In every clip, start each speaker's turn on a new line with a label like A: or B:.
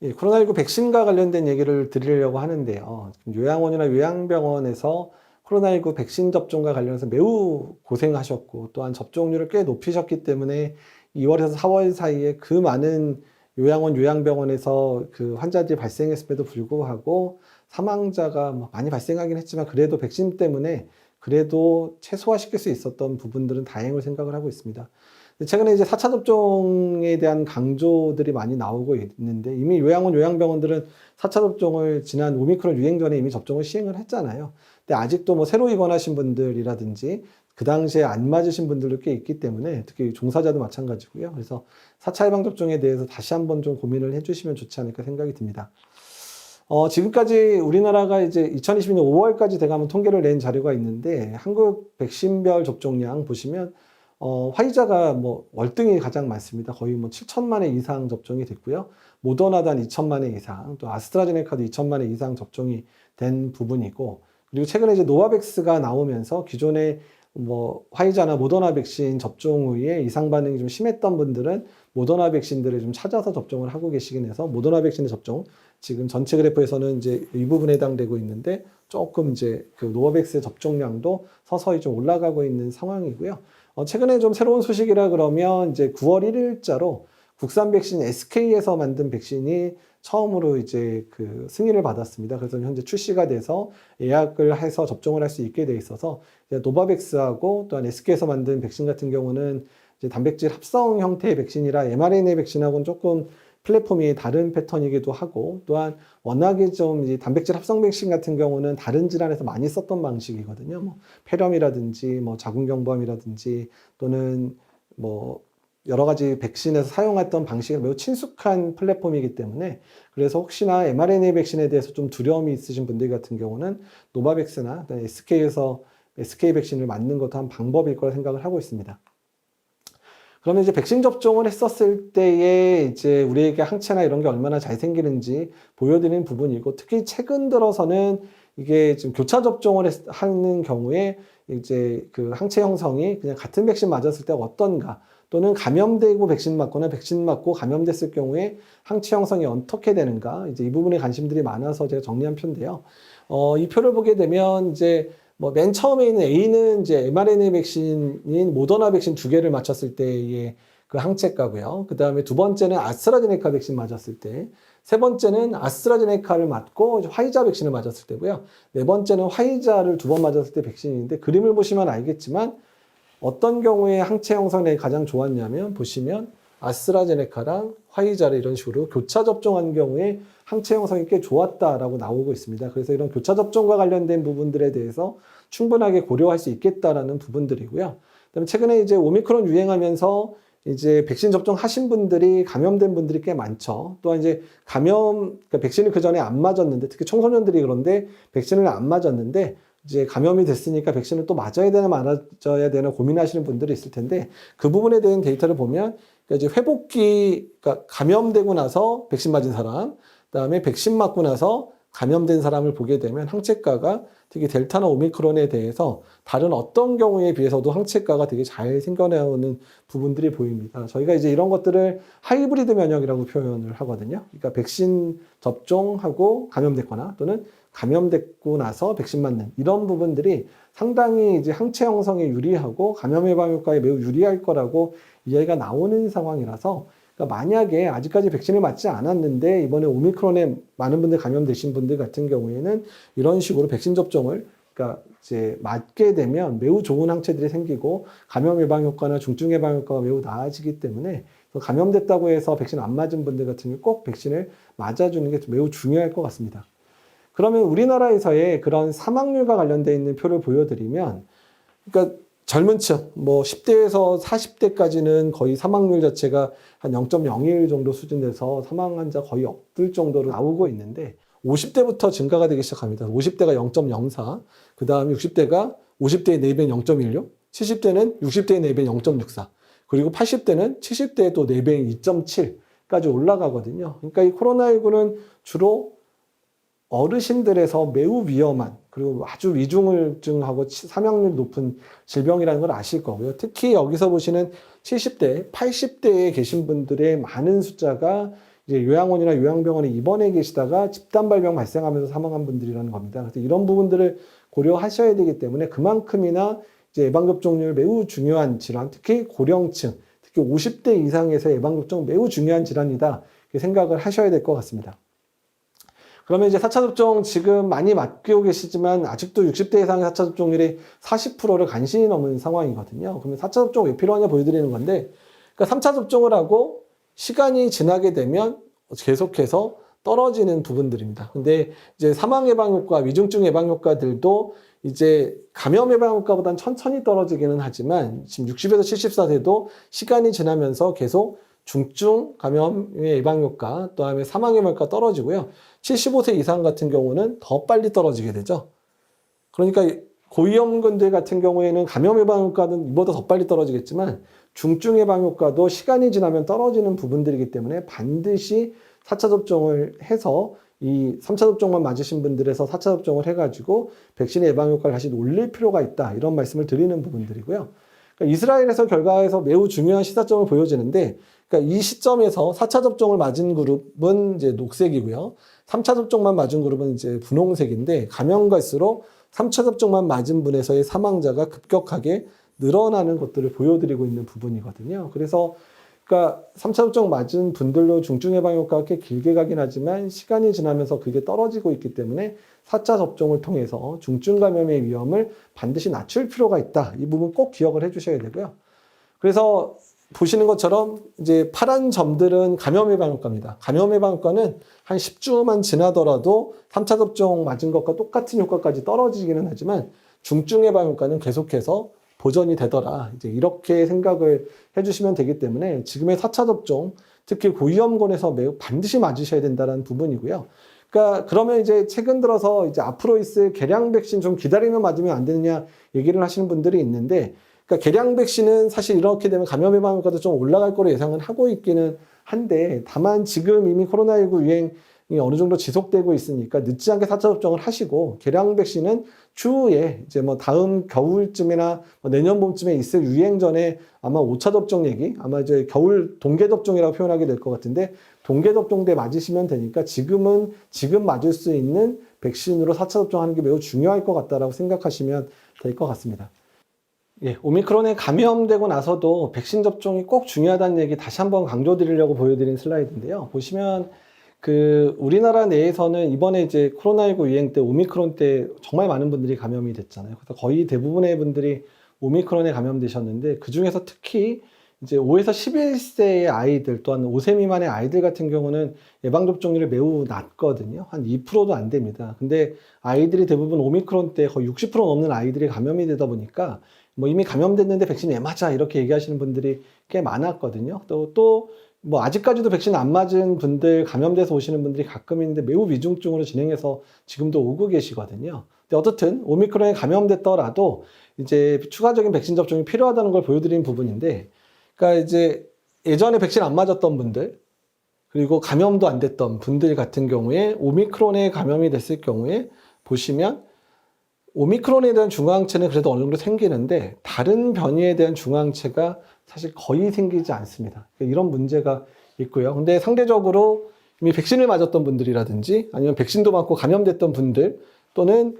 A: 예, 코로나19 백신과 관련된 얘기를 드리려고 하는데요. 요양원이나 요양병원에서 코로나19 백신 접종과 관련해서 매우 고생하셨고 또한 접종률을 꽤 높이셨기 때문에 2월에서 4월 사이에 그 많은 요양원, 요양병원에서 그 환자들이 발생했음에도 불구하고 사망자가 많이 발생하긴 했지만 그래도 백신 때문에 그래도 최소화시킬 수 있었던 부분들은 다행으로 생각을 하고 있습니다. 최근에 이제 4차 접종에 대한 강조들이 많이 나오고 있는데 이미 요양원, 요양병원들은 4차 접종을 지난 오미크론 유행 전에 이미 접종을 시행을 했잖아요. 근데 아직도 뭐 새로 입원하신 분들이라든지 그 당시에 안 맞으신 분들도 꽤 있기 때문에 특히 종사자도 마찬가지고요. 그래서 4차 예방접종에 대해서 다시 한번 좀 고민을 해주시면 좋지 않을까 생각이 듭니다. 지금까지 우리나라가 이제 2022년 5월까지 돼가면 통계를 낸 자료가 있는데 한국 백신별 접종량 보시면 화이자가 뭐 월등히 가장 많습니다. 거의 뭐 7천만 회 이상 접종이 됐고요. 모더나도 한 2천만 회 이상, 또 아스트라제네카도 2천만 회 이상 접종이 된 부분이고, 그리고 최근에 이제 노바백스가 나오면서 기존에 뭐 화이자나 모더나 백신 접종 후에 이상 반응이 좀 심했던 분들은 모더나 백신들을 좀 찾아서 접종을 하고 계시긴 해서 모더나 백신의 접종 지금 전체 그래프에서는 이제 이 부분에 해당되고 있는데 조금 이제 그 노바백스의 접종량도 서서히 좀 올라가고 있는 상황이고요. 최근에 좀 새로운 소식이라 그러면 이제 9월 1일자로 국산 백신 SK에서 만든 백신이 처음으로 이제 그 승인을 받았습니다. 그래서 현재 출시가 돼서 예약을 해서 접종을 할 수 있게 돼 있어서 노바백스하고 또한 SK에서 만든 백신 같은 경우는 이제 단백질 합성 형태의 백신이라 mRNA 백신하고는 조금 플랫폼이 다른 패턴이기도 하고 또한 워낙에 좀 이제 단백질 합성 백신 같은 경우는 다른 질환에서 많이 썼던 방식이거든요. 뭐 폐렴이라든지 뭐 자궁경부암이라든지 또는 뭐 여러 가지 백신에서 사용했던 방식이 매우 친숙한 플랫폼이기 때문에 그래서 혹시나 mRNA 백신에 대해서 좀 두려움이 있으신 분들 같은 경우는 노바백스나 SK에서 SK 백신을 맞는 것도 한 방법일 거라 생각을 하고 있습니다. 그러면 이제 백신 접종을 했었을 때에 이제 우리에게 항체나 이런 게 얼마나 잘 생기는지 보여드리는 부분이고 특히 최근 들어서는 이게 지금 교차 접종을 하는 경우에 이제 그 항체 형성이 그냥 같은 백신 맞았을 때 어떤가 또는 감염되고 백신 맞거나 백신 맞고 감염됐을 경우에 항체 형성이 어떻게 되는가 이제 이 부분에 관심들이 많아서 제가 정리한 표인데요. 이 표를 보게 되면 이제 뭐 맨 처음에 있는 A는 이제 mRNA 백신인 모더나 백신 2개를 맞췄을 때의 그 항체가고요. 그 다음에 두 번째는 아스트라제네카 백신 맞았을 때, 세 번째는 아스트라제네카를 맞고 화이자 백신을 맞았을 때고요. 네 번째는 화이자를 2번 맞았을 때 백신인데 그림을 보시면 알겠지만 어떤 경우에 항체 형성이 가장 좋았냐면 보시면 아스트라제네카랑 화이자를 이런 식으로 교차 접종한 경우에 항체 형성이 꽤 좋았다라고 나오고 있습니다. 그래서 이런 교차 접종과 관련된 부분들에 대해서 충분하게 고려할 수 있겠다라는 부분들이고요. 그다음에 최근에 이제 오미크론 유행하면서 이제 백신 접종하신 분들이 감염된 분들이 꽤 많죠. 또한 이제 그러니까 백신을 그 전에 안 맞았는데 특히 청소년들이 그런데 백신을 안 맞았는데 이제 감염이 됐으니까 백신을 또 맞아야 되나 맞아야 되나 고민하시는 분들이 있을 텐데 그 부분에 대한 데이터를 보면 그러니까 이제 회복기 그러니까 감염되고 나서 백신 맞은 사람 그다음에 백신 맞고 나서 감염된 사람을 보게 되면 항체가가 되게 델타나 오미크론에 대해서 다른 어떤 경우에 비해서도 항체가가 되게 잘 생겨나오는 부분들이 보입니다. 저희가 이제 이런 것들을 하이브리드 면역이라고 표현을 하거든요. 그러니까 백신 접종하고 감염됐거나 또는 감염됐고 나서 백신 맞는 이런 부분들이 상당히 이제 항체 형성에 유리하고 감염 예방 효과에 매우 유리할 거라고 이야기가 나오는 상황이라서 그러니까 만약에 아직까지 백신을 맞지 않았는데 이번에 오미크론에 많은 분들 감염되신 분들 같은 경우에는 이런 식으로 백신 접종을 그러니까 이제 맞게 되면 매우 좋은 항체들이 생기고 감염 예방 효과나 중증 예방 효과가 매우 나아지기 때문에 감염됐다고 해서 백신 안 맞은 분들 같은 경우 꼭 백신을 맞아주는 게 매우 중요할 것 같습니다. 그러면 우리나라에서의 그런 사망률과 관련되어 있는 표를 보여드리면 그러니까 젊은 층, 뭐 10대에서 40대까지는 거의 사망률 자체가 한 0.01 정도 수준 돼서 사망 환자 거의 없을 정도로 나오고 있는데 50대부터 증가가 되기 시작합니다. 50대가 0.04, 그 다음에 60대가 50대의 4배 0.16, 70대는 60대의 4배 0.64, 그리고 80대는 70대의 또 4배 2.7까지 올라가거든요. 그러니까 이 코로나19는 주로 어르신들에서 매우 위험한 그리고 아주 위중증하고 사망률 높은 질병이라는 걸 아실 거고요. 특히 여기서 보시는 70대, 80대에 계신 분들의 많은 숫자가 이제 요양원이나 요양병원에 입원해 계시다가 집단 발병 발생하면서 사망한 분들이라는 겁니다. 그래서 이런 부분들을 고려하셔야 되기 때문에 그만큼이나 이제 예방접종률 매우 중요한 질환, 특히 고령층, 특히 50대 이상에서 예방접종 매우 중요한 질환이다. 이렇게 생각을 하셔야 될 것 같습니다. 그러면 이제 4차 접종 지금 많이 맞고 계시지만 아직도 60대 이상의 4차 접종률이 40%를 간신히 넘은 상황이거든요. 그러면 4차 접종 왜 필요하냐 보여드리는 건데, 그러니까 3차 접종을 하고 시간이 지나게 되면 계속해서 떨어지는 부분들입니다. 근데 이제 사망 예방 효과, 위중증 예방 효과들도 이제 감염 예방 효과보다는 천천히 떨어지기는 하지만 지금 60에서 74세도 시간이 지나면서 계속 중증 감염의 예방 효과, 또 다음에 사망 예방 효과 떨어지고요. 75세 이상 같은 경우는 더 빨리 떨어지게 되죠. 그러니까 고위험군들 같은 경우에는 감염 예방 효과는 이보다 더 빨리 떨어지겠지만 중증 예방 효과도 시간이 지나면 떨어지는 부분들이기 때문에 반드시 4차 접종을 해서 이 3차 접종만 맞으신 분들에서 4차 접종을 해가지고 백신의 예방 효과를 다시 올릴 필요가 있다. 이런 말씀을 드리는 부분들이고요. 그러니까 이스라엘에서 결과에서 매우 중요한 시사점을 보여지는데, 그러니까 이 시점에서 4차 접종을 맞은 그룹은 이제 녹색이고요. 3차 접종만 맞은 그룹은 이제 분홍색인데, 가면 갈수록 3차 접종만 맞은 분에서의 사망자가 급격하게 늘어나는 것들을 보여드리고 있는 부분이거든요. 그래서 그러니까 3차 접종 맞은 분들로 중증 예방 효과가 꽤 길게 가긴 하지만 시간이 지나면서 그게 떨어지고 있기 때문에 4차 접종을 통해서 중증 감염의 위험을 반드시 낮출 필요가 있다. 이 부분 꼭 기억을 해 주셔야 되고요. 그래서 보시는 것처럼 이제 파란 점들은 감염 예방 효과입니다. 감염 예방 효과는 한 10주만 지나더라도 3차 접종 맞은 것과 똑같은 효과까지 떨어지기는 하지만 중증 예방 효과는 계속해서 보전이 되더라. 이제 이렇게 생각을 해주시면 되기 때문에 지금의 4차 접종, 특히 고위험군에서 매우 반드시 맞으셔야 된다는 부분이고요. 그러니까 그러면 이제 최근 들어서 이제 앞으로 있을 개량 백신 좀 기다리면 맞으면 안 되느냐 얘기를 하시는 분들이 있는데, 그러니까 개량 백신은 사실 이렇게 되면 감염 예방 효과도 좀 올라갈 거로 예상은 하고 있기는 한데, 다만 지금 이미 코로나19 유행이 어느 정도 지속되고 있으니까 늦지 않게 4차 접종을 하시고, 개량 백신은 추후에 이제 뭐 다음 겨울쯤이나 뭐 내년 봄쯤에 있을 유행 전에 아마 5차 접종 얘기, 아마 이제 겨울 동계 접종이라고 표현하게 될 것 같은데, 동계 접종 때 맞으시면 되니까 지금 맞을 수 있는 백신으로 4차 접종하는 게 매우 중요할 것 같다라고 생각하시면 될 것 같습니다. 예, 오미크론에 감염되고 나서도 백신 접종이 꼭 중요하다는 얘기 다시 한번 강조드리려고 보여드린 슬라이드인데요. 보시면 우리나라 내에서는 이번에 이제 코로나19 유행 때 오미크론 때 정말 많은 분들이 감염이 됐잖아요. 그래서 거의 대부분의 분들이 오미크론에 감염되셨는데, 그 중에서 특히 이제 5에서 11세의 아이들, 또한 5세 미만의 아이들 같은 경우는 예방접종률이 매우 낮거든요. 한 2%도 안 됩니다. 근데 아이들이 대부분 오미크론 때 거의 60% 넘는 아이들이 감염이 되다 보니까 뭐 이미 감염됐는데 백신 왜 맞아? 이렇게 얘기하시는 분들이 꽤 많았거든요. 뭐 아직까지도 백신 안 맞은 분들, 감염돼서 오시는 분들이 가끔 있는데 매우 위중증으로 진행해서 지금도 오고 계시거든요. 근데 어떻든 오미크론에 감염됐더라도 이제 추가적인 백신 접종이 필요하다는 걸 보여드린 부분인데, 그러니까 이제 예전에 백신 안 맞았던 분들, 그리고 감염도 안 됐던 분들 같은 경우에 오미크론에 감염이 됐을 경우에 보시면 오미크론에 대한 중화항체는 그래도 어느 정도 생기는데 다른 변이에 대한 중화항체가 사실 거의 생기지 않습니다. 이런 문제가 있고요. 근데 상대적으로 이미 백신을 맞았던 분들이라든지 아니면 백신도 맞고 감염됐던 분들, 또는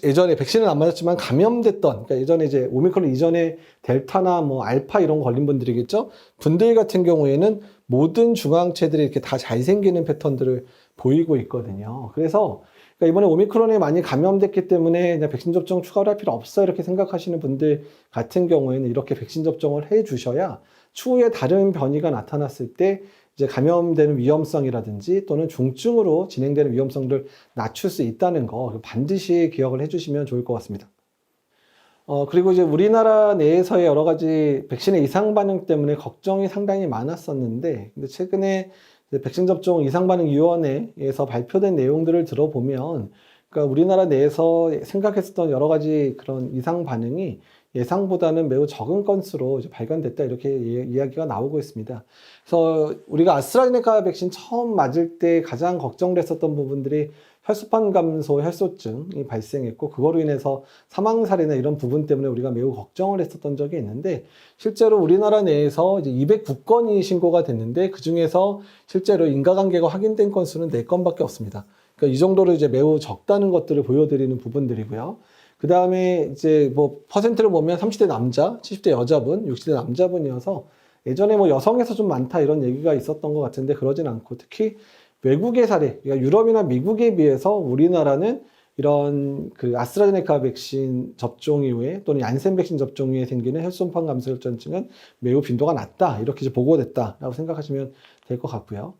A: 예전에 백신은 안 맞았지만 감염됐던, 그러니까 예전에 이제 오미크론 이전에 델타나 뭐 알파 이런 거 걸린 분들이겠죠. 분들 같은 경우에는 모든 중화항체들이 이렇게 다 잘 생기는 패턴들을 보이고 있거든요. 그래서 그러니까 이번에 오미크론에 많이 감염됐기 때문에 그냥 백신 접종 추가로 할 필요 없어 이렇게 생각하시는 분들 같은 경우에는 이렇게 백신 접종을 해 주셔야 추후에 다른 변이가 나타났을 때 이제 감염되는 위험성이라든지 또는 중증으로 진행되는 위험성을 낮출 수 있다는 거 반드시 기억을 해 주시면 좋을 것 같습니다. 그리고 이제 우리나라 내에서의 여러 가지 백신의 이상 반응 때문에 걱정이 상당히 많았었는데, 근데 최근에 백신 접종 이상반응위원회에서 발표된 내용들을 들어보면, 그러니까 우리나라 내에서 생각했었던 여러 가지 그런 이상 반응이 예상보다는 매우 적은 건수로 이제 발견됐다, 이렇게 이야기가 나오고 있습니다. 그래서 우리가 아스트라제네카 백신 처음 맞을 때 가장 걱정됐었던 부분들이 혈소판 감소 혈소증이 발생했고 그거로 인해서 사망 사례나 이런 부분 때문에 우리가 매우 걱정을 했었던 적이 있는데 실제로 우리나라 내에서 이제 209건이 신고가 됐는데 그 중에서 실제로 인과관계가 확인된 건수는 4건밖에 없습니다. 그러니까 이 정도로 이제 매우 적다는 것들을 보여드리는 부분들이고요. 그 다음에 이제 뭐 퍼센트를 보면 30대 남자, 70대 여자분, 60대 남자분이어서 예전에 뭐 여성에서 좀 많다 이런 얘기가 있었던 것 같은데 그러진 않고 특히 외국의 사례, 그러니까 유럽이나 미국에 비해서 우리나라는 이런 그 아스트라제네카 백신 접종 이후에 또는 얀센 백신 접종 이후에 생기는 혈소판 감소 혈전증은 매우 빈도가 낮다 이렇게 이제 보고됐다라고 생각하시면 될 것 같고요.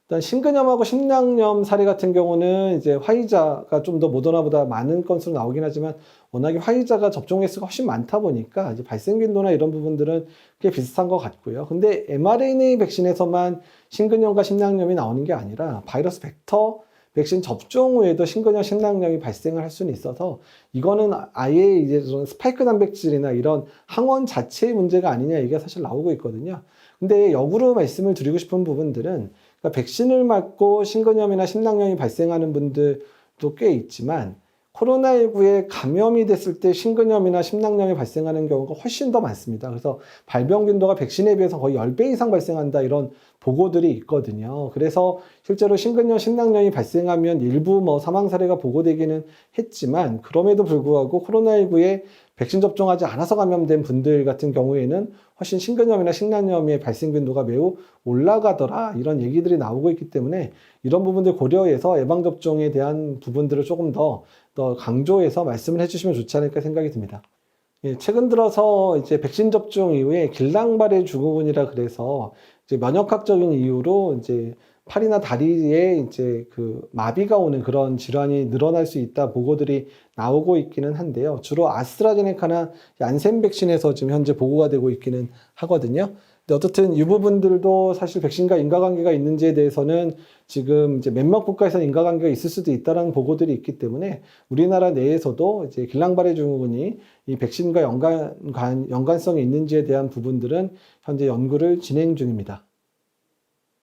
A: 일단 심근염하고 심낭염 사례 같은 경우는 이제 화이자가 좀 더 모더나보다 많은 건수로 나오긴 하지만 워낙에 화이자가 접종 횟수가 훨씬 많다 보니까 이제 발생 빈도나 이런 부분들은 꽤 비슷한 것 같고요. 근데 mRNA 백신에서만 심근염과 심낭염이 나오는 게 아니라 바이러스 벡터 백신 접종 후에도 심근염, 심낭염이 발생을 할 수는 있어서 이거는 아예 이제 스파이크 단백질이나 이런 항원 자체의 문제가 아니냐 이게 사실 나오고 있거든요. 근데 역으로 말씀을 드리고 싶은 부분들은 그러니까 백신을 맞고 심근염이나 심낭염이 발생하는 분들도 꽤 있지만 코로나19에 감염이 됐을 때 심근염이나 심낭염이 발생하는 경우가 훨씬 더 많습니다. 그래서 발병 빈도가 백신에 비해서 거의 10배 이상 발생한다 이런 보고들이 있거든요. 그래서 실제로 심근염, 심낭염이 발생하면 일부 뭐 사망 사례가 보고되기는 했지만 그럼에도 불구하고 코로나19에 백신 접종하지 않아서 감염된 분들 같은 경우에는 훨씬 심근염이나 심낭염의 발생 빈도가 매우 올라가더라 이런 얘기들이 나오고 있기 때문에 이런 부분들 고려해서 예방접종에 대한 부분들을 조금 더 강조해서 말씀을 해주시면 좋지 않을까 생각이 듭니다. 예, 최근 들어서 이제 백신 접종 이후에 길랑발해 증후군이라 그래서 이제 면역학적인 이유로 이제 팔이나 다리에 이제 그 마비가 오는 그런 질환이 늘어날 수 있다 보고들이 나오고 있기는 한데요. 주로 아스트라제네카나 얀센 백신에서 지금 현재 보고가 되고 있기는 하거든요. 근데 어떻든 이 부분들도 사실 백신과 인과관계가 있는지에 대해서는 지금 이제 몇몇 국가에서 인과관계가 있을 수도 있다는 보고들이 있기 때문에 우리나라 내에서도 이제 길랑발해 증후군이 이 백신과 연관성이 있는지에 대한 부분들은 현재 연구를 진행 중입니다.